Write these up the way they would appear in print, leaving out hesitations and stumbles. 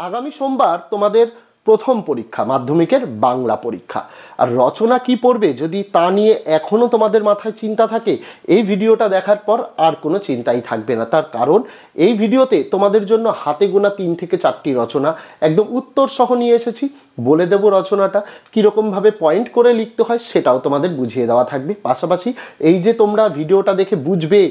আগামী সোমবার তোমাদের প্রথম পরীক্ষা, মাধ্যমিকের বাংলা পরীক্ষা। আর রচনা কি পড়বে যদি তা নিয়ে এখনও তোমাদের মাথায় চিন্তা থাকে, এই ভিডিওটা দেখার পর আর কোনো চিন্তাই থাকবে না। তার কারণ এই ভিডিওতে তোমাদের জন্য হাতে গোনা 3 থেকে 4টি রচনা একদম উত্তর সহ নিয়ে এসেছি। বলে দেব রচনাটা কীরকমভাবে পয়েন্ট করে লিখতে হয় সেটাও তোমাদের বুঝিয়ে দেওয়া থাকবে। পাশাপাশি এই যে তোমরা ভিডিওটা দেখে বুঝবে,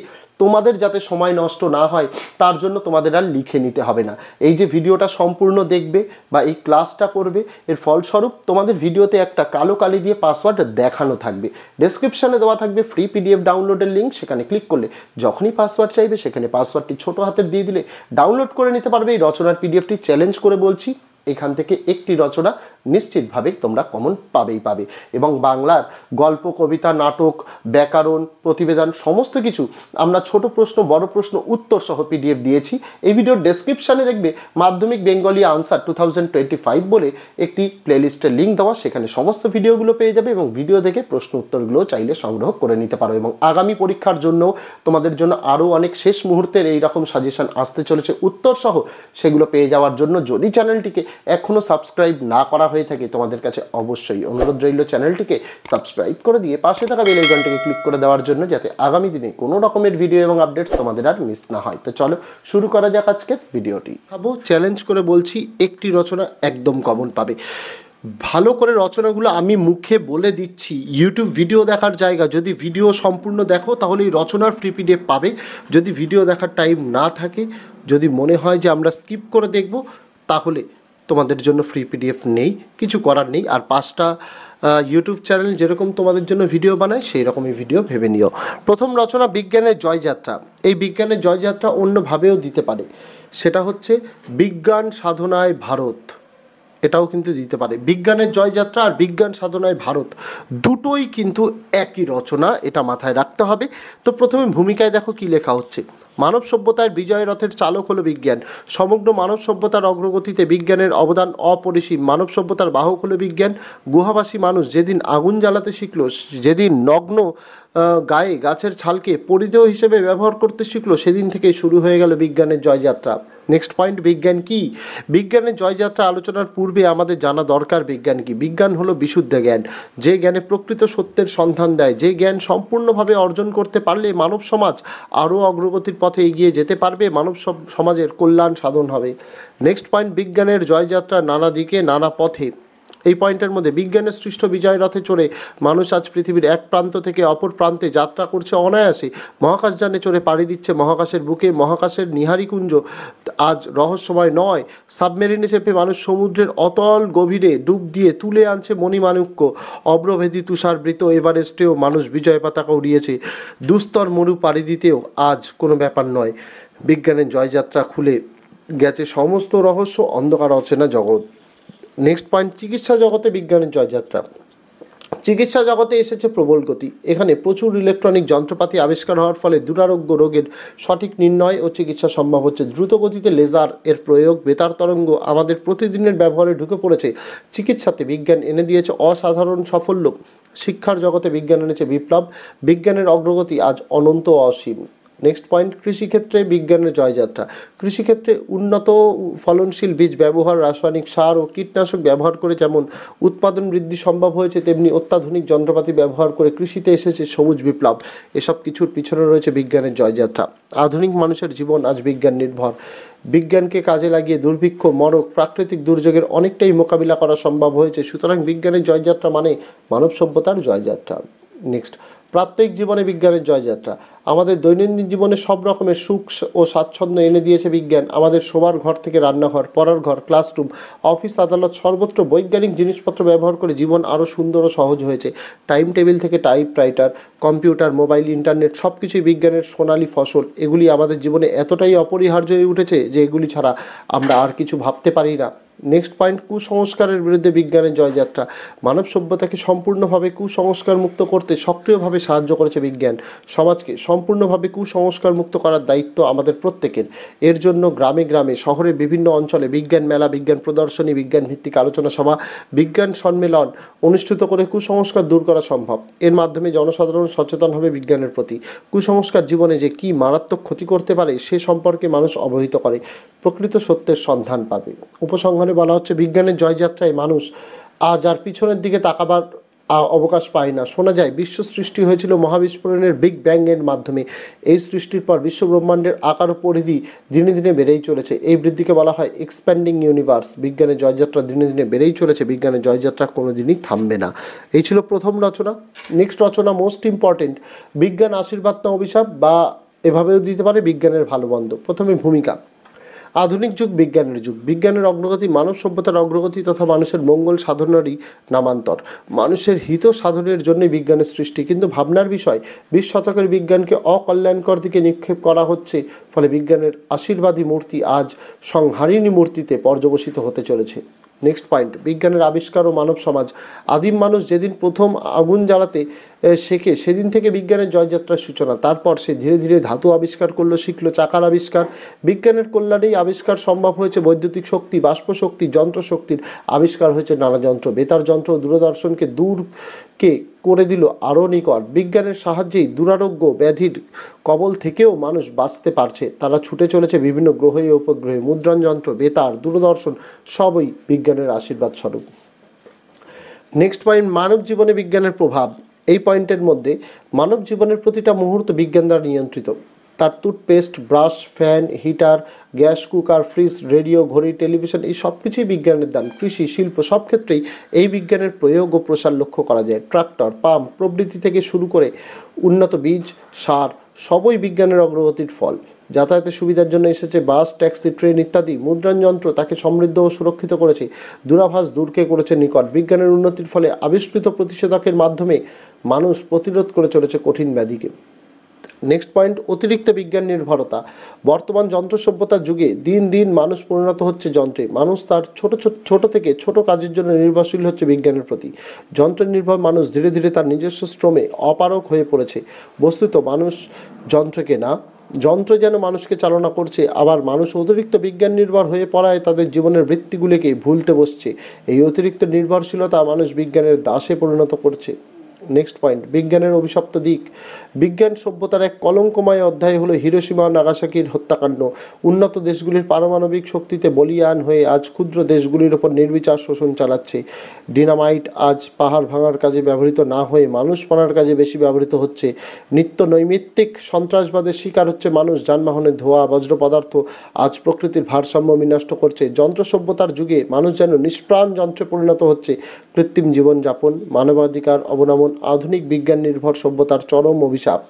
তোমাদের যাতে সময় নষ্ট না হয় তার জন্য তোমাদের আর লিখে নিতে হবে না। এই যে ভিডিওটা সম্পূর্ণ দেখবে বা এই ক্লাসটা করবে, এর ফলস্বরূপ তোমাদের ভিডিওতে একটা কালো কালি দিয়ে পাসওয়ার্ড দেখানো থাকবে। ডেসক্রিপশানে দেওয়া থাকবে ফ্রি পিডিএফ ডাউনলোডের লিঙ্ক, সেখানে ক্লিক করলে যখনই পাসওয়ার্ড চাইবে সেখানে পাসওয়ার্ডটি ছোট হাতের দিয়ে দিলে ডাউনলোড করে নিতে পারবে এই রচনার পিডিএফটি। চ্যালেঞ্জ করে বলছি, এখান থেকে একটি রচনা নিশ্চিতভাবে তোমরা কমন পাবে। এবং বাংলার গল্প, কবিতা, নাটক, ব্যাকরণ, প্রতিবেদন সমস্ত কিছু আমরা ছোট প্রশ্ন, বড় প্রশ্ন, উত্তর সহ পিডিএফ দিয়েছি। এই ভিডিওর ডেসক্রিপশানে দেখবে মাধ্যমিক বেঙ্গলি আনসার 2025 বলে একটি প্লেলিস্টের লিঙ্ক দেওয়া, সেখানে সমস্ত ভিডিওগুলো পেয়ে যাবে এবং ভিডিও দেখে প্রশ্ন উত্তরগুলো চাইলে সংগ্রহ করে নিতে পারো। এবং আগামী পরীক্ষার জন্য তোমাদের জন্য আরও অনেক শেষ মুহূর্তের এইরকম সাজেশন আসতে চলেছে উত্তর সহ, সেগুলো পেয়ে যাওয়ার জন্য যদি চ্যানেলটিকে এখনও সাবস্ক্রাইব না করা হয়ে থাকে তোমাদের কাছে অবশ্যই অনুরোধ রইল চ্যানেলটিকে সাবস্ক্রাইব করে দিয়ে পাশে থাকা বেল আইকনটিকে ক্লিক করে দেওয়ার জন্য, যাতে আগামী দিনে কোনো রকমের ভিডিও এবং আপডেটস তোমাদের আর মিস না হয়। তো চলো শুরু করা যাক আজকের ভিডিওটি। চ্যালেঞ্জ করে বলছি, একটি রচনা একদম কমন পাবে। ভালো করে রচনাগুলো আমি মুখে বলে দিচ্ছি, ইউটিউব ভিডিও দেখার জায়গা। যদি ভিডিও সম্পূর্ণ দেখো তাহলে এই রচনার ফ্রি পিডিএফ পাবে। যদি ভিডিও দেখার টাইম না থাকে, যদি মনে হয় যে আমরা স্কিপ করে দেখব, তাহলে তোমাদের জন্য ফ্রি পিডিএফ নেই, কিছু করার নেই। আর 5টা ইউটিউব চ্যানেল যেরকম তোমাদের জন্য ভিডিও বানায় সেই রকমই ভিডিও ভেবে নিও। প্রথম রচনা বিজ্ঞানের জয়যাত্রা। এই বিজ্ঞানের জয়যাত্রা অন্যভাবেও দিতে পারে, সেটা হচ্ছে বিজ্ঞান সাধনায় ভারত, এটাও কিন্তু দিতে পারে। বিজ্ঞানের জয়যাত্রা আর বিজ্ঞান সাধনায় ভারত দুটোই কিন্তু একই রচনা, এটা মাথায় রাখতে হবে। তো প্রথমে ভূমিকায় দেখো কি লেখা হচ্ছে। মানব সভ্যতার বিজয় রথের চালক হলো বিজ্ঞান। সমগ্র মানব সভ্যতার অগ্রগতিতে বিজ্ঞানের অবদান অপরিসীম। মানব সভ্যতার বাহক হলো বিজ্ঞান। গুহাবাসী মানুষ যেদিন আগুন জ্বালাতে শিখলো, যেদিন নগ্ন গায়ে গাছের ছালকে পরিধেয় হিসেবে ব্যবহার করতে শিখলো, সেদিন থেকেই শুরু হয়ে গেল বিজ্ঞানের জয়যাত্রা। নেক্সট পয়েন্ট, বিজ্ঞান কি? বিজ্ঞানের জয়যাত্রা আলোচনার পূর্বে আমাদের জানা দরকার বিজ্ঞান কি। বিজ্ঞান হলো বিশুদ্ধ জ্ঞান, যে জ্ঞানে প্রকৃত সত্যের সন্ধান দেয়। যে জ্ঞান সম্পূর্ণভাবে অর্জন করতে পারলে মানব সমাজ আরও অগ্রগতির পথে এগিয়ে যেতে পারবে, মানব সমাজের কল্যাণ সাধন হবে। নেক্সট পয়েন্ট, বিজ্ঞানের জয়যাত্রা নানা দিকে নানা পথে। এই পয়েন্টের মধ্যে বিজ্ঞানের সৃষ্ট বিজয় রথে চড়ে মানুষ আজ পৃথিবীর এক প্রান্ত থেকে অপর প্রান্তে যাত্রা করছে অনায়াসে। মহাকাশযানে চড়ে পাড়ি দিচ্ছে মহাকাশের বুকে। মহাকাশের নিহারিকুঞ্জ আজ রহস্যময় নয়। সাবমেরিনে চেপে মানুষ সমুদ্রের অতল গভীরে ডুব দিয়ে তুলে আনছে মণিমাণিক্য। অব্রভেদী তুষারবৃত এভারেস্টেও মানুষ বিজয় পতাকা উড়িয়েছে। দুস্তর মরু পাড়ি দিতেও আজ কোনো ব্যাপার নয়। বিজ্ঞানের জয়যাত্রা খুলে গেছে সমস্ত রহস্য, অন্ধকার অচেনা জগৎ। নেক্সট পয়েন্ট, চিকিৎসা জগতে বিজ্ঞানের জয়যাত্রা। চিকিৎসা জগতে এসেছে প্রবল গতি। এখানে প্রচুর ইলেকট্রনিক যন্ত্রপাতি আবিষ্কার হওয়ার ফলে দুরারোগ্য রোগের সঠিক নির্ণয় ও চিকিৎসা সম্ভব হচ্ছে। দ্রুত গতিতে লেজার এর প্রয়োগ, বেতার তরঙ্গ আমাদের প্রতিদিনের ব্যবহারে ঢুকে পড়েছে। চিকিৎসাতে বিজ্ঞান এনে দিয়েছে অসাধারণ সাফল্য। শিক্ষার জগতে বিজ্ঞান এনেছে বিপ্লব। বিজ্ঞানের অগ্রগতি আজ অনন্ত অসীম। নেক্সট পয়েন্ট, কৃষিক্ষেত্রে বিজ্ঞানের জয়যাত্রা। কৃষিক্ষেত্রে উন্নত ফলনশীল বীজ ব্যবহার, রাসায়নিক সার ও কীটনাশক ব্যবহার করে যেমন উৎপাদন বৃদ্ধি সম্ভব হয়েছে, তেমনি অত্যাধুনিক যন্ত্রপাতি ব্যবহার করে কৃষিতে এসেছে সবুজ বিপ্লব। এসব কিছুর পিছনে রয়েছে বিজ্ঞানের জয়যাত্রা। আধুনিক মানুষের জীবন আজ বিজ্ঞান নির্ভর। বিজ্ঞানকে কাজে লাগিয়ে দুর্ভিক্ষ, মরক, প্রাকৃতিক দুর্যোগের অনেকটাই মোকাবিলা করা সম্ভব হয়েছে। সুতরাং বিজ্ঞানের জয়যাত্রা মানে মানব সভ্যতার জয়যাত্রা। নেক্সট, প্রাত্যহিক জীবনে বিজ্ঞানের জয়যাত্রা। আমাদের দৈনন্দিন জীবনে সব রকমের সুখ ও স্বাচ্ছন্দ্য এনে দিয়েছে বিজ্ঞান। আমাদের শোবার ঘর থেকে রান্নাঘর, পড়ার ঘর, ক্লাসরুম, অফিস আদালত সর্বত্র বৈজ্ঞানিক জিনিসপত্র ব্যবহার করে জীবন আরও সুন্দর ও সহজ হয়েছে। টাইম টেবিল থেকে টাইপরাইটার, কম্পিউটার, মোবাইল, ইন্টারনেট সব কিছুই বিজ্ঞানের সোনালী ফসল। এগুলি আমাদের জীবনে এতটাই অপরিহার্য হয়ে উঠেছে যে এগুলি ছাড়া আমরা আর কিছু ভাবতে পারি না। নেক্সট পয়েন্ট, কুসংস্কারের বিরুদ্ধে বিজ্ঞানের জয়যাত্রা। মানব সভ্যতাকে সম্পূর্ণভাবে কুসংস্কার মুক্ত করতে সক্রিয়ভাবে সাহায্য করেছে বিজ্ঞান। সমাজকে সম্পূর্ণভাবে কুসংস্কার মুক্ত করার দায়িত্ব আমাদের প্রত্যেকের। এর জন্য গ্রামে গ্রামে, শহরে, বিভিন্ন অঞ্চলে বিজ্ঞান মেলা, বিজ্ঞান প্রদর্শনী, বিজ্ঞান ভিত্তিক আলোচনা সভা, বিজ্ঞান সম্মেলন অনুষ্ঠিত করে কুসংস্কার দূর করা সম্ভব। এর মাধ্যমে জনসাধারণ সচেতন হবে বিজ্ঞানের প্রতি। কুসংস্কার জীবনে যে কী মারাত্মক ক্ষতি করতে পারে সে সম্পর্কে মানুষ অবহিত করে, প্রকৃত সত্যের সন্ধান পাবে। উপসংহারে বলা হচ্ছে, বিজ্ঞানের জয়যাত্রায় মানুষ আজ আর পিছনের দিকে তাকাবার অবকাশ পায় না। শোনা যায় বিশ্ব সৃষ্টি হয়েছিল মহাবিস্ফোরণের বিগ ব্যাংয়ের মাধ্যমে। এই সৃষ্টির পর বিশ্ব ব্রহ্মাণ্ডের আকার ও পরিধি দিনে দিনে বেড়েই চলেছে। এই বৃদ্ধিকে বলা হয় এক্সপ্যান্ডিং ইউনিভার্স। বিজ্ঞানের জয়যাত্রা দিনে দিনে বেড়েই চলেছে, বিজ্ঞানের জয়যাত্রা কোনো দিনই থামবে না। এই ছিল প্রথম রচনা। নেক্সট রচনা মোস্ট ইম্পর্টেন্ট, বিজ্ঞান আশীর্বাদ না অভিশাপ, বা এভাবেও দিতে পারে বিজ্ঞানের ভালো মন্দ। প্রথমে ভূমিকা। আধুনিক যুগ বিজ্ঞানের যুগ। বিজ্ঞানের অগ্রগতি মানব সভ্যতার অগ্রগতি তথা মানুষের মঙ্গল সাধনেরই নামান্তর। মানুষের হিত সাধনের জন্য বিজ্ঞানের সৃষ্টি, কিন্তু ভাবনার বিষয় 20 শতকের বিজ্ঞানকে অকল্যাণকর দিকে নিক্ষেপ করা হচ্ছে। ফলে বিজ্ঞানের আশীর্বাদী মূর্তি আজ সংহারিণী মূর্তিতে পর্যবসিত হতে চলেছে। নেক্সট পয়েন্ট, বিজ্ঞানের আবিষ্কার ও মানব সমাজ। আদিম মানুষ যেদিন প্রথম আগুন জ্বালাতে শেখে সেদিন থেকে বিজ্ঞানের জয়যাত্রার সূচনা। তারপর সে ধীরে ধীরে ধাতু আবিষ্কার করলো, শিখলো চাকার আবিষ্কার। বিজ্ঞানের কল্যাণেই আবিষ্কার সম্ভব হয়েছে বৈদ্যুতিক শক্তি, বাষ্প শক্তি, যন্ত্র শক্তির আবিষ্কার হয়েছে নানা যন্ত্র। বেতার যন্ত্র দূরদর্শনকে দূরকে করে দিল আরও নিকট। বিজ্ঞানের সাহায্যেই দুরারোগ্য ব্যাধির কবল থেকেও মানুষ বাঁচতে পারছে। তারা ছুটে চলেছে বিভিন্ন গ্রহে ও উপগ্রহে। মুদ্রণ যন্ত্র, বেতার, দূরদর্শন সবই বিজ্ঞানের আশীর্বাদ স্বরূপ। নেক্সট পয়েন্ট, মানব জীবনে বিজ্ঞানের প্রভাব। এই পয়েন্টের মধ্যে মানব জীবনের প্রতিটা মুহূর্ত বিজ্ঞান দ্বারা নিয়ন্ত্রিত। তার toothpaste, brush, fan, heater, gas, cooker, fridge, radio, ঘড়ি, টেলিভিশন এই সব কিছুই বিজ্ঞানের দান। কৃষি, শিল্প সব ক্ষেত্রেই এই বিজ্ঞানের প্রয়োগ ও প্রসার লক্ষ্য করা যায়। ট্রাক্টর, পাম্প প্রভৃতি থেকে শুরু করে উন্নত বীজ, সার সবই বিজ্ঞানের অগ্রগতির ফল। যাতায়াতের সুবিধার জন্য এসেছে বাস, ট্যাক্সি, ট্রেন ইত্যাদি। মুদ্রণ যন্ত্র তাকে সমৃদ্ধ ও সুরক্ষিত করেছে, দূরাভাস দূরকে করেছে নিকট। বিজ্ঞানের উন্নতির ফলে আবিষ্কৃত প্রতিষেধকের মাধ্যমে মানুষ প্রতিরোধ করে চলেছে কঠিন ব্যাধিকে। নেক্সট পয়েন্ট, অতিরিক্ত বিজ্ঞান নির্ভরতা। বর্তমান যন্ত্র সভ্যতার যুগে দিন দিন মানুষ পরিণত হচ্ছে যন্ত্রে। মানুষ তার ছোট থেকে ছোট কাজের জন্য নির্ভরশীল হচ্ছে বিজ্ঞানের প্রতি। যন্ত্র নির্ভর মানুষ ধীরে ধীরে তার নিজস্ব শ্রমে অপারগ হয়ে পড়েছে। বস্তুত মানুষ যন্ত্রকে না, যন্ত্র যেন মানুষকে চালনা করছে। আবার মানুষ অতিরিক্ত বিজ্ঞান নির্ভর হয়ে পড়ায় তাদের জীবনের বৃত্তিগুলিকে ভুলতে বসছে। এই অতিরিক্ত নির্ভরশীলতা মানুষ বিজ্ঞানের দাসে পরিণত করছে। নেক্সট পয়েন্ট, বিজ্ঞানের অভিশপ্ত দিক। বিজ্ঞান সভ্যতার এক কলঙ্কময় অধ্যায় হলো হিরোশিমা ও নাগাসাকির হত্যাকাণ্ড। উন্নত দেশগুলির পারমাণবিক শক্তিতে বলীয়ান হয়ে আজ ক্ষুদ্র দেশগুলির ওপর নির্বিচার শোষণ চালাচ্ছে। ডিনামাইট আজ পাহাড় ভাঙার কাজে ব্যবহৃত না হয়ে মানুষ মারার কাজে বেশি ব্যবহৃত হচ্ছে। নিত্য নৈমিত্তিক সন্ত্রাসবাদের শিকার হচ্ছে মানুষ। যানবাহনের ধোঁয়া, বজ্র পদার্থ আজ প্রকৃতির ভারসাম্য বিনষ্ট করছে। যন্ত্র সভ্যতার যুগে মানুষ যেন নিষ্প্রাণ যন্ত্রে পরিণত হচ্ছে। কৃত্রিম জীবনযাপন, মানবাধিকার অবনমন আধুনিক বিজ্ঞান নির্ভর সভ্যতার চরম অভিশাপ।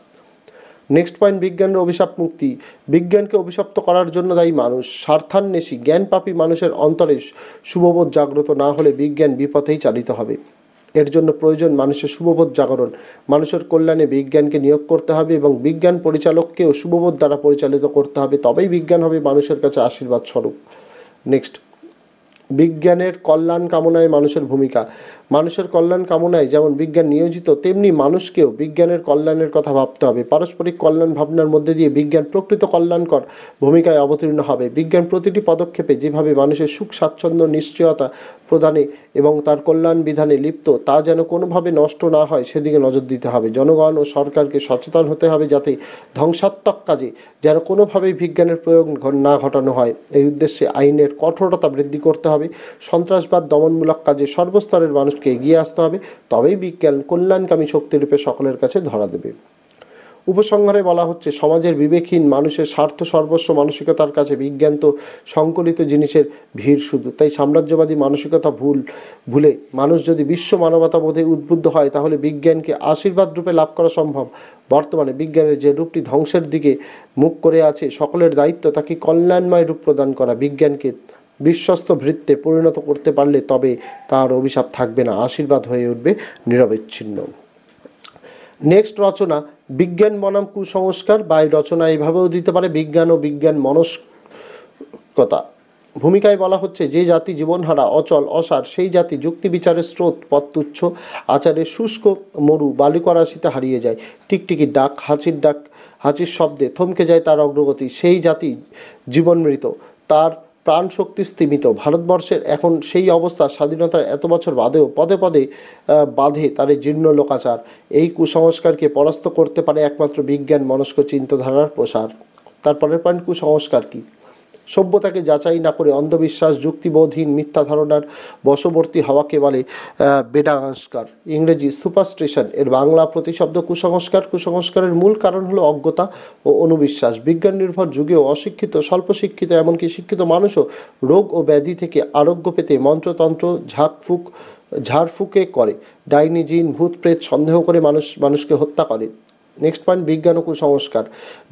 নেক্সট পয়েন্ট, বিজ্ঞানের অভিশাপ মুক্তি। বিজ্ঞানকে অভিশপ্ত করার জন্য দায়ী মানুষ। স্বার্থান্বেষী জ্ঞানপাপী মানুষের অন্তরে শুভবোধ জাগ্রত না হলে বিজ্ঞান বিপথেই চালিত হবে। এর জন্য প্রয়োজন মানুষের শুভবোধ জাগরণ। মানুষের কল্যাণে বিজ্ঞানকে নিয়োগ করতে হবে এবং বিজ্ঞান পরিচালককেও শুভবোধ দ্বারা পরিচালিত করতে হবে। তবেই বিজ্ঞান হবে মানুষের কাছে আশীর্বাদ স্বরূপ। নেক্সট, বিজ্ঞানের কল্যাণ কামনায় মানুষের ভূমিকা। মানুষের কল্যাণ কামনায় যেমন বিজ্ঞান নিয়োজিত, তেমনি মানুষকেও বিজ্ঞানের কল্যাণের কথা ভাবতে হবে। পারস্পরিক কল্যাণ ভাবনার মধ্যে দিয়ে বিজ্ঞান প্রকৃত কল্যাণকর ভূমিকায় অবতীর্ণ হবে। বিজ্ঞান প্রতিটি পদক্ষেপে যেভাবে মানুষের সুখ স্বাচ্ছন্দ্য নিশ্চয়তা প্রদানে এবং তার কল্যাণ বিধানে লিপ্ত, তা যেন কোনোভাবে নষ্ট না হয় সেদিকে নজর দিতে হবে। জনগণ ও সরকারকে সচেতন হতে হবে যাতে ধ্বংসাত্মক কাজে যেন কোনোভাবেই বিজ্ঞানের প্রয়োগ না ঘটানো হয়। এই উদ্দেশ্যে আইনের কঠোরতা বৃদ্ধি করতে হবে। সন্ত্রাসবাদ দমনমূলক কাজে সর্বস্তরের মানুষকে এগিয়ে আসতে হবে। তবেই বিজ্ঞান কল্যাণকামী শক্তিরূপে সকলের কাছে ধরা দেবে। উপসংহারে বলা হচ্ছে, সমাজের বিবেকহীন মানুষের স্বার্থ সর্বস্ব মানসিকতার কাছে বিজ্ঞান তো সংকলিত জিনিসের ভিড় শুধু। তাই সাম্রাজ্যবাদী মানসিকতা ভুলে মানুষ যদি বিশ্ব মানবতাবোধে উদ্বুদ্ধ হয় তাহলে বিজ্ঞানকে আশীর্বাদ রূপে লাভ করা সম্ভব। বর্তমানে বিজ্ঞানের যে রূপটি ধ্বংসের দিকে মুখ করে আছে, সকলের দায়িত্ব তাকে কল্যাণময় রূপ প্রদান করা। বিজ্ঞানকে বিশ্বস্ত ভৃত্যে পরিণত করতে পারলে তবে তার অভিশাপ থাকবে না, আশীর্বাদ হয়ে উঠবে নিরবচ্ছিন্ন। নেক্সট রচনা, বিজ্ঞান বনাম কুসংস্কার, বা এই রচনা এইভাবেও দিতে পারে বিজ্ঞান ও বিজ্ঞান মনস্কতা। ভূমিকায় বলা হচ্ছে, যে জাতি জীবনহারা, অচল, অসার, সেই জাতি যুক্তি বিচারের স্রোত, পথ তুচ্ছ, আচারের শুষ্ক মরু বালুকরাশিতে হারিয়ে যায়। টিকটিকির ডাক, হাঁচির শব্দে থমকে যায় তার অগ্রগতি। সেই জাতি জীবনমৃত, তার প্রাণ শক্তি স্তিমিত। ভারতবর্ষের এখন সেই অবস্থা। স্বাধীনতার এত বছর বাদেও পদে পদে বাঁধে তার জীর্ণ লোকাচার। এই কুসংস্কারকে পরাস্ত করতে পারে একমাত্র বিজ্ঞান মনস্ক চিন্তাধারার প্রসার। তারপরের পয়েন্ট, কুসংস্কার কি? সভ্যতাকে যাচাই না করে অন্ধবিশ্বাস, যুক্তিবোধহীন মিথ্যা ধারণার বশবর্তী হওয়াকে বলে বেদাংস্কার, ইংরেজি সুপারস্টিশন। এর বাংলা প্রতিশব্দ কুসংস্কার। কুসংস্কারের মূল কারণ হলো অজ্ঞতা ও অনুবিশ্বাস। বিজ্ঞান নির্ভর যুগেও অশিক্ষিত, স্বল্প শিক্ষিত, এমনকি শিক্ষিত মানুষও রোগ ও ব্যাধি থেকে আরোগ্য পেতে মন্ত্রতন্ত্র ঝাড়ফুঁকে করে। ডাইনি, জিন, ভূত প্রেত সন্দেহ করে মানুষকে হত্যা করে। নেক্সট পয়েন্ট, বিজ্ঞান ও কুসংস্কার।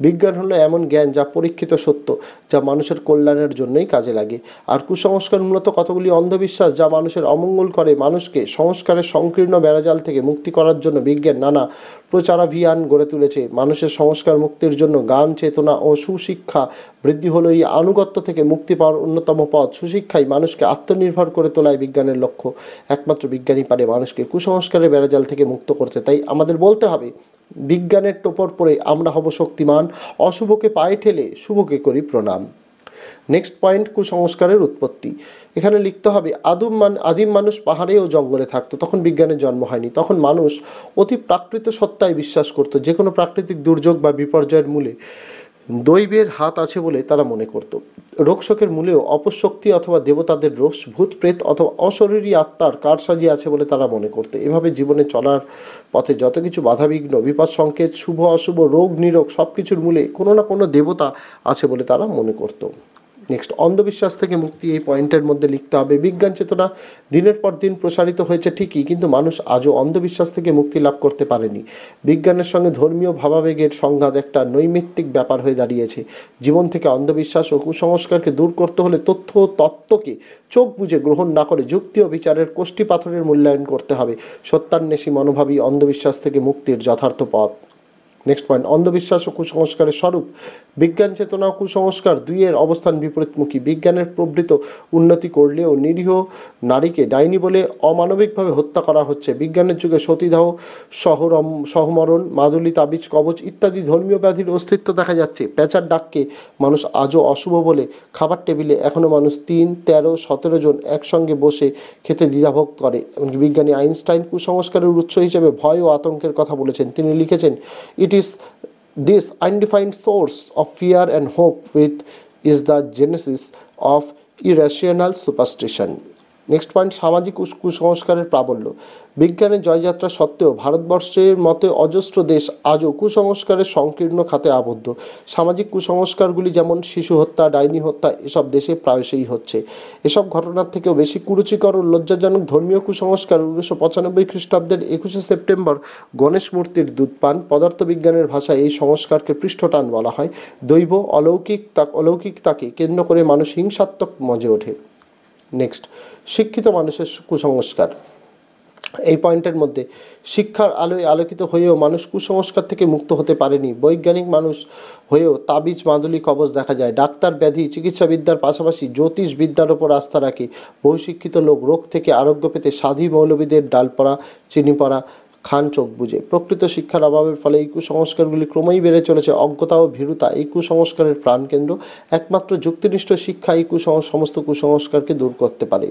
বিজ্ঞান হলো এমন জ্ঞান যা পরীক্ষিত সত্য, যা মানুষের কল্যাণের জন্যই কাজে লাগে। আর কুসংস্কার মূলত কতগুলি অন্ধবিশ্বাস যা মানুষের অমঙ্গল করে। মানুষকে সংস্কারের সংকীর্ণ বেড়াজাল থেকে মুক্তি করার জন্য বিজ্ঞান নানা প্রচারাভিযান গড়ে তুলেছে। মানুষের সংস্কার মুক্তির জন্য গান, চেতনা ও সুশিক্ষা বৃদ্ধি হলো এই আনুগত্য থেকে মুক্তি পাওয়ার অন্যতম পথ। সুশিক্ষাই মানুষকে আত্মনির্ভর করে তোলায় বিজ্ঞানের লক্ষ্য। একমাত্র বিজ্ঞানই পারে মানুষকে কুসংস্কারের বেড়াজাল থেকে মুক্ত করতে। তাই আমাদের বলতে হবে, বিজ্ঞানের টোপর পরে আমরা হব শক্তিমান, অশুভকে পায়ে ঠেলে শুভকে করি প্রণাম। নেক্সট পয়েন্ট, কুসংস্কারের উৎপত্তি। এখানে লিখতে হবে, আদিম মানুষ পাহাড়ে ও জঙ্গলে থাকতো, তখন বিজ্ঞানের জন্ম হয়নি। তখন মানুষ অতি প্রাকৃত সত্তায় বিশ্বাস করত। যে কোনো প্রাকৃতিক দুর্যোগ বা বিপর্যয়ের মূলে দৈবের হাত আছে বলে তারা মনে করত। রোগশোকের মূলেও অপশক্তি অথবা দেবতাদের রোষ, ভূত প্রেত অথবা অশরীরী আত্মার কারসাজি আছে বলে তারা মনে করত। এভাবে জীবনে চলার পথে যত কিছু বাধাবিঘ্ন, বিপদ সংকেত, শুভ অশুভ, রোগ নিরোগ, সব কিছুর মূলে কোনো না কোনো দেবতা আছে বলে তারা মনে করত। নেক্সট, অন্ধবিশ্বাস থেকে মুক্তি। এই পয়েন্টের মধ্যে লিখতে হবে, বিজ্ঞান চেতনা দিনের পর দিন প্রসারিত হয়েছে ঠিকই, কিন্তু মানুষ আজও অন্ধবিশ্বাস থেকে মুক্তি লাভ করতে পারেনি। বিজ্ঞানের সঙ্গে ধর্মীয় ভাবাবেগের সংঘাত একটা নৈমিত্তিক ব্যাপার হয়ে দাঁড়িয়েছে। জীবন থেকে অন্ধবিশ্বাস ও কুসংস্কারকে দূর করতে হলে তথ্য ও তত্ত্বকে চোখ বুজে গ্রহণ না করে যুক্তি ও বিচারের কোষ্ঠী পাথরের মূল্যায়ন করতে হবে। সত্যান্বেষী মনোভাবই অন্ধবিশ্বাস থেকে মুক্তির যথার্থ পথ। নেক্সট পয়েন্ট, অন্ধবিশ্বাস ও কুসংস্কারের স্বরূপ। বিজ্ঞান চেতনা ও কুসংস্কার দুইয়ের অবস্থান বিপরীতমুখী। বিজ্ঞানের প্রবৃত্ত উন্নতি করলেও নিরীহ নারীকে ডাইনি বলে অমানবিকভাবে হত্যা করা হচ্ছে। বিজ্ঞানের যুগে সতীদাহ, সহমরণ, মাদুলি, তাবিজ, কবচ ইত্যাদি ধর্মীয় ব্যাধির অস্তিত্ব দেখা যাচ্ছে। পেঁচার ডাককে মানুষ আজও অশুভ বলে খাবার টেবিলে এখনও মানুষ 3, 13, 17 জন একসঙ্গে বসে খেতে দ্বিধাভোগ করে। এমনকি বিজ্ঞানী আইনস্টাইন কুসংস্কারের উৎস হিসেবে ভয় ও আতঙ্কের কথা বলেছেন। তিনি লিখেছেন, It is this undefined source of fear and hope which is the genesis of irrational superstition. Next point, সামাজিক কুসংস্কারের প্রাবল্য। বিজ্ঞানের জয়যাত্রা সত্ত্বেও ভারতবর্ষের মতো অজস্র দেশ আজও কুসংস্কারের সংকীর্ণ খাতে আবদ্ধ। সামাজিক কুসংস্কারগুলি যেমন শিশু হত্যা, ডাইনি হত্যা এসব দেশে প্রায়শই হচ্ছে। এসব ঘটনার থেকেও বেশি কুরুচিকর ও লজ্জাজনক ধর্মীয় কুসংস্কার 1995 খ্রিস্টাব্দের 21শে সেপ্টেম্বর গণেশ মূর্তির দুধপান। পদার্থবিজ্ঞানের ভাষায় এই সংস্কারকে পৃষ্ঠটান বলা হয়। দৈব অলৌকিকতাকে কেন্দ্র করে মানুষ হিংসাত্মক মজে ওঠে। নেক্সট, শিক্ষিত মানুষের কুসংস্কার। এই পয়েন্টের মধ্যে, শিক্ষার আলোয় আলোকিত হয়েও মানুষ কুসংস্কার থেকে মুক্ত হতে পারেনি। বৈজ্ঞানিক মানুষ হয়েও তাবিজ, মাদুলি, কবচ দেখা যায়। ডাক্তার ব্যাধি চিকিৎসাবিদ্যার পাশাপাশি জ্যোতিষবিদ্যার ওপর আস্থা রাখে। বহু শিক্ষিত লোক রোগ থেকে আরোগ্য পেতে সাধী মৌলবীদের ডাল পড়া, চিনি পড়া খান চোখ বুঝে। প্রকৃত শিক্ষার অভাবের ফলে এই কুসংস্কারগুলি ক্রমেই বেড়ে চলেছে। অজ্ঞতা ও ভীরুতা এই কুসংস্কারের প্রাণকেন্দ্র। একমাত্র যুক্তিনিষ্ঠ শিক্ষা এই সমস্ত কুসংস্কারকে দূর করতে পারে।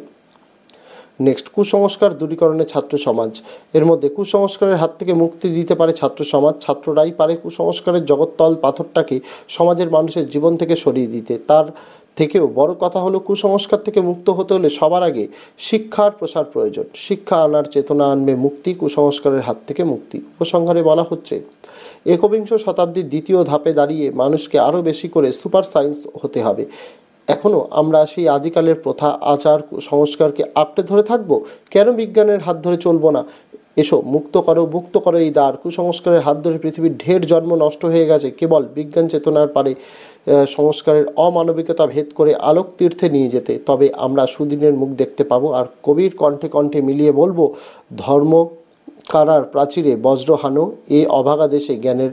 নেক্সট, কুসংস্কার দূরীকরণে ছাত্র সমাজ। এর মধ্যে কুসংস্কারের হাত থেকে মুক্তি দিতে পারে ছাত্র সমাজ। ছাত্ররাই পারে কুসংস্কারের জগত্তল পাথরটাকে সমাজের মানুষের জীবন থেকে সরিয়ে দিতে। তার থেকেও বড় কথা হলো, কুসংস্কার থেকে মুক্ত হতে হলে সবার আগে শিক্ষার প্রসার প্রয়োজন। শিক্ষা আনার চেতনা আনবে মুক্তি, কুসংস্কারের হাত থেকে মুক্তি। উপসংহারে বলা হচ্ছে, একবিংশ শতাব্দীর দ্বিতীয় ধাপে দাঁড়িয়ে মানুষকে আরও বেশি করে সুপার সায়েন্স হতে হবে। এখনও আমরা সেই আদিকালের প্রথা, আচার, সংস্কারকে আঁকড়ে ধরে থাকবো? কেন বিজ্ঞানের হাত ধরে চলবো না? এসো, মুক্ত করো এই দ্বার। কুসংস্কারের হাত ধরে পৃথিবীর ঢের জন্ম নষ্ট হয়ে গেছে। কেবল বিজ্ঞান চেতনার পারে সংস্কারের অমানবিকতা ভেদ করে আলোক তীর্থে নিয়ে যেতে। তবে আমরা সুদিনের মুখ দেখতে পাবো। আর কবির কণ্ঠে কণ্ঠে মিলিয়ে বলবো, ধর্ম কারার প্রাচীরে বজ্র হানো, এ অভাগা দেশে জ্ঞানের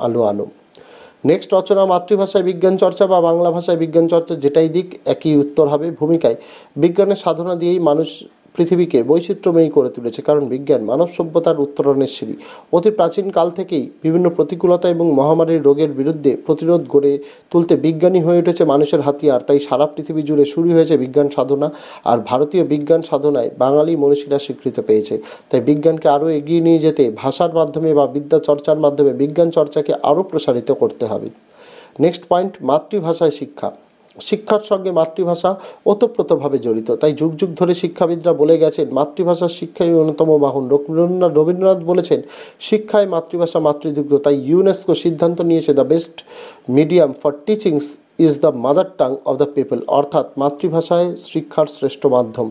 আলো আনো। নেক্সট রচনা মাতৃভাষায় বিজ্ঞান চর্চা বা বাংলা ভাষায় বিজ্ঞান চর্চা, যেটাই দিক একই উত্তর হবে। ভূমিকায় বিজ্ঞানের সাধনা দিয়েই মানুষ পৃথিবীকে বৈচিত্র্যময়ী করে তুলেছে, কারণ বিজ্ঞান মানব সভ্যতার উত্তরণের সিঁড়ি। অতি প্রাচীন কাল থেকেই বিভিন্ন প্রতিকূলতা এবং মহামারীর রোগের বিরুদ্ধে প্রতিরোধ গড়ে তুলতে বিজ্ঞানী হয়ে উঠেছে মানুষের হাতিয়ার। তাই সারা পৃথিবী জুড়ে শুরু হয়েছে বিজ্ঞান সাধনা, আর ভারতীয় বিজ্ঞান সাধনায় বাঙালি মনীষীরা স্বীকৃতি পেয়েছে। তাই বিজ্ঞানকে আরও এগিয়ে নিয়ে যেতে ভাষার মাধ্যমে বা বিদ্যা চর্চার মাধ্যমে বিজ্ঞান চর্চাকে আরও প্রসারিত করতে হবে। নেক্সট পয়েন্ট, মাতৃভাষায় শিক্ষা। শিক্ষার সঙ্গে মাতৃভাষা ওতপ্রোতভাবে জড়িত। তাই যুগ যুগ ধরে শিক্ষাবিদরা বলে গেছেন মাতৃভাষার শিক্ষাই অন্যতম বাহন। রবীন্দ্রনাথ বলেছেন শিক্ষায় মাতৃভাষা মাতৃদুগ্ধ। তাই ইউনেস্কো সিদ্ধান্ত নিয়েছে the best medium for teachings is the mother tongue of the people, অর্থাৎ মাতৃভাষায় শিক্ষার শ্রেষ্ঠ মাধ্যম।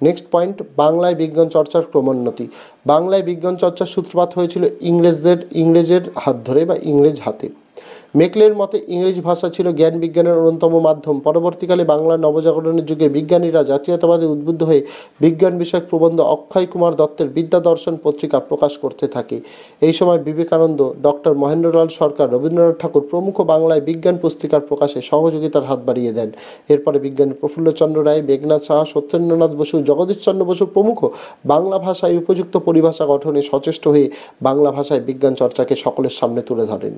নেক্সট পয়েন্ট, বাংলায় বিজ্ঞান চর্চার ক্রমোন্নতি। বাংলায় বিজ্ঞান চর্চার সূত্রপাত হয়েছিল ইংরেজের হাত ধরে বা ইংরেজ হাতে। মেকলের মতে ইংরেজি ভাষা ছিল জ্ঞান বিজ্ঞানের অন্যতম মাধ্যম। পরবর্তীকালে বাংলার নবজাগরণের যুগে বিজ্ঞানীরা জাতীয়তাবাদে উদ্বুদ্ধ হয়ে বিজ্ঞান বিষয়ক প্রবন্ধ অক্ষয় কুমার দত্তের বিদ্যা দর্শন পত্রিকা প্রকাশ করতে থাকে। এই সময় বিবেকানন্দ, ডক্টর মহেন্দ্রলাল সরকার, রবীন্দ্রনাথ ঠাকুর প্রমুখ বাংলায় বিজ্ঞান পুস্তিকার প্রকাশে সহযোগিতার হাত বাড়িয়ে দেন। এরপরে বিজ্ঞানী প্রফুল্লচন্দ্র রায়, মেঘনাথ সাহা, সত্যেন্দ্রনাথ বসু, জগদীশচন্দ্র বসু প্রমুখ বাংলা ভাষায় উপযুক্ত পরিভাষা গঠনে সচেষ্ট হয়ে বাংলা ভাষায় বিজ্ঞান চর্চাকে সকলের সামনে তুলে ধরেন।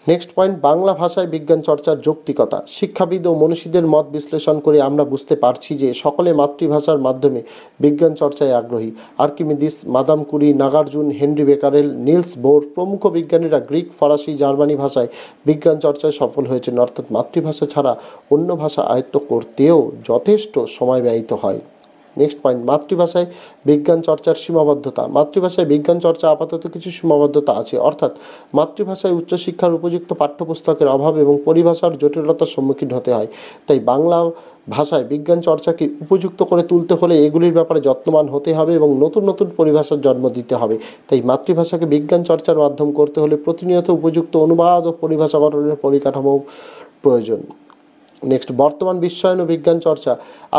নেক্সট পয়েন্ট, বাংলা ভাষায় বিজ্ঞান চর্চার যৌক্তিকতা। শিক্ষাবিদ ও মনীষীদের মত বিশ্লেষণ করে আমরা বুঝতে পারছি যে সকলে মাতৃভাষার মাধ্যমে বিজ্ঞান চর্চায় আগ্রহী। Archimedes, Madame Curie, Nagarjuna, Henri Becquerel, Niels Bohr প্রমুখ বিজ্ঞানীরা গ্রিক, ফরাসি, জার্মানি ভাষায় বিজ্ঞান চর্চায় সফল হয়েছেন। অর্থাৎ মাতৃভাষা ছাড়া অন্য ভাষা আয়ত্ত করতেও যথেষ্ট সময় ব্যয়িত হয়। নেক্সট পয়েন্ট, মাতৃভাষায় বিজ্ঞান চর্চার সীমাবদ্ধতা। মাতৃভাষায় বিজ্ঞান চর্চা আপাতত কিছু সীমাবদ্ধতা আছে, অর্থাৎ মাতৃভাষায় উচ্চশিক্ষার উপযুক্ত পাঠ্যপুস্তকের অভাব এবং পরিভাষার জটিলতার সম্মুখীন হতে হয়। তাই বাংলা ভাষায় বিজ্ঞান চর্চাকে উপযুক্ত করে তুলতে হলে এগুলির ব্যাপারে যত্নবান হতে হবে এবং নতুন নতুন পরিভাষার জন্ম দিতে হবে। তাই মাতৃভাষাকে বিজ্ঞান চর্চার মাধ্যম করতে হলে প্রতিনিয়ত উপযুক্ত অনুবাদ ও পরিভাষা গঠনের পরিকাঠামো প্রয়োজন। নেক্সট, বর্তমান বিশ্বায়ন ও বিজ্ঞান চর্চা।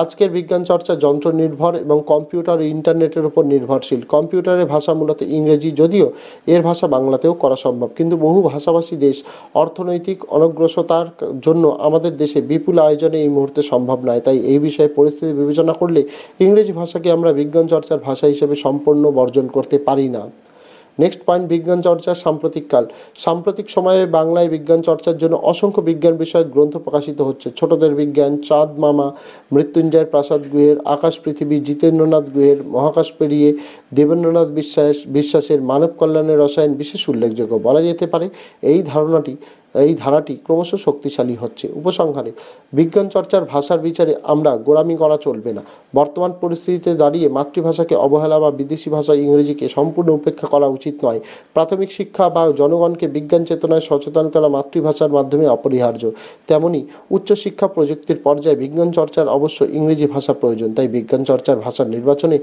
আজকের বিজ্ঞান চর্চা যন্ত্র নির্ভর এবং কম্পিউটার ও ইন্টারনেটের উপর নির্ভরশীল। কম্পিউটারের ভাষা মূলত ইংরেজি, যদিও এর ভাষা বাংলাতেও করা সম্ভব, কিন্তু বহু ভাষাভাষী দেশ অর্থনৈতিক অনগ্রসরতার জন্য আমাদের দেশে বিপুল আয়োজনে এই মুহূর্তে সম্ভব নয়। তাই এই বিষয়ে পরিস্থিতি বিবেচনা করলে ইংরেজি ভাষাকে আমরা বিজ্ঞান চর্চার ভাষা হিসেবে সম্পূর্ণ বর্জন করতে পারি না। নেক্সট পয়েন্ট, বিজ্ঞান চর্চার সাম্প্রতিককাল। সাম্প্রতিক সময়ে বাংলায় বিজ্ঞান চর্চার জন্য অসংখ্য বিজ্ঞান বিষয়ক গ্রন্থ প্রকাশিত হচ্ছে। ছোটদের বিজ্ঞান, চাঁদ মামা, মৃত্যুঞ্জয় প্রাসাদ গুহের আকাশ পৃথিবী, জিতেন্দ্রনাথ গুহের মহাকাশ পেরিয়ে, দেবেন্দ্রনাথ বিশ্বাসের মানব কল্যাণের রসায়ন বিশেষ উল্লেখযোগ্য। বলা যেতে পারে এই ধারাটি ক্রমশ শক্তিশালী হচ্ছে। উপসংহারে, বিজ্ঞান চর্চার ভাষার বিচারে আমরা গোঁড়ামি করা চলবে না। বর্তমান পরিস্থিতিতে দাঁড়িয়ে মাতৃভাষাকে অবহেলা বা বিদেশি ভাষা ইংরেজিকে সম্পূর্ণ উপেক্ষা করা উচিত নয়। প্রাথমিক শিক্ষা বা জনগণকে বিজ্ঞান চেতনায় সচেতন করা মাতৃভাষার মাধ্যমে অপরিহার্য। তেমনি উচ্চশিক্ষা প্রযুক্তির পর্যায়ে বিজ্ঞান চর্চার অবশ্য ইংরেজি ভাষা প্রয়োজন। তাই বিজ্ঞান চর্চার ভাষার নির্বাচনে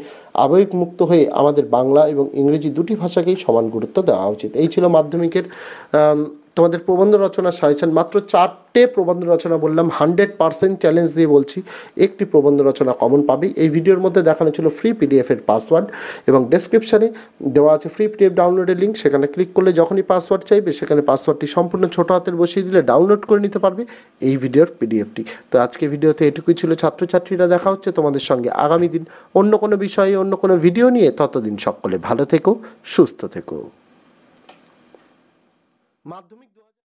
আবেগমুক্ত হয়ে আমাদের বাংলা এবং ইংরেজি দুটি ভাষাকেই সমান গুরুত্ব দেওয়া উচিত। এই ছিল মাধ্যমিকের তোমাদের প্রবন্ধ রচনা সাজেশন। মাত্র 4টে প্রবন্ধ রচনা বললাম, 100% চ্যালেঞ্জ দিয়ে বলছি একটি প্রবন্ধ রচনা কমন পাবে। এই ভিডিওর মধ্যে দেখানো ছিল ফ্রি পিডিএফ এর পাসওয়ার্ড, এবং ডেসক্রিপশানে দেওয়া আছে ফ্রি পিডিএফ ডাউনলোডের লিঙ্ক। সেখানে ক্লিক করলে যখনই পাসওয়ার্ড চাইবে সেখানে পাসওয়ার্ডটি সম্পূর্ণ ছোটো হাতের বসিয়ে দিলে ডাউনলোড করে নিতে পারবে এই ভিডিওর পিডিএফটি। তো আজকে ভিডিওতে এটুকুই ছিল ছাত্রছাত্রীরা। দেখা হচ্ছে তোমাদের সঙ্গে আগামী দিন অন্য কোনো বিষয়ে অন্য কোনো ভিডিও নিয়ে। ততদিন সকলে ভালো থেকো, সুস্থ থেকো। মাধ্যমিক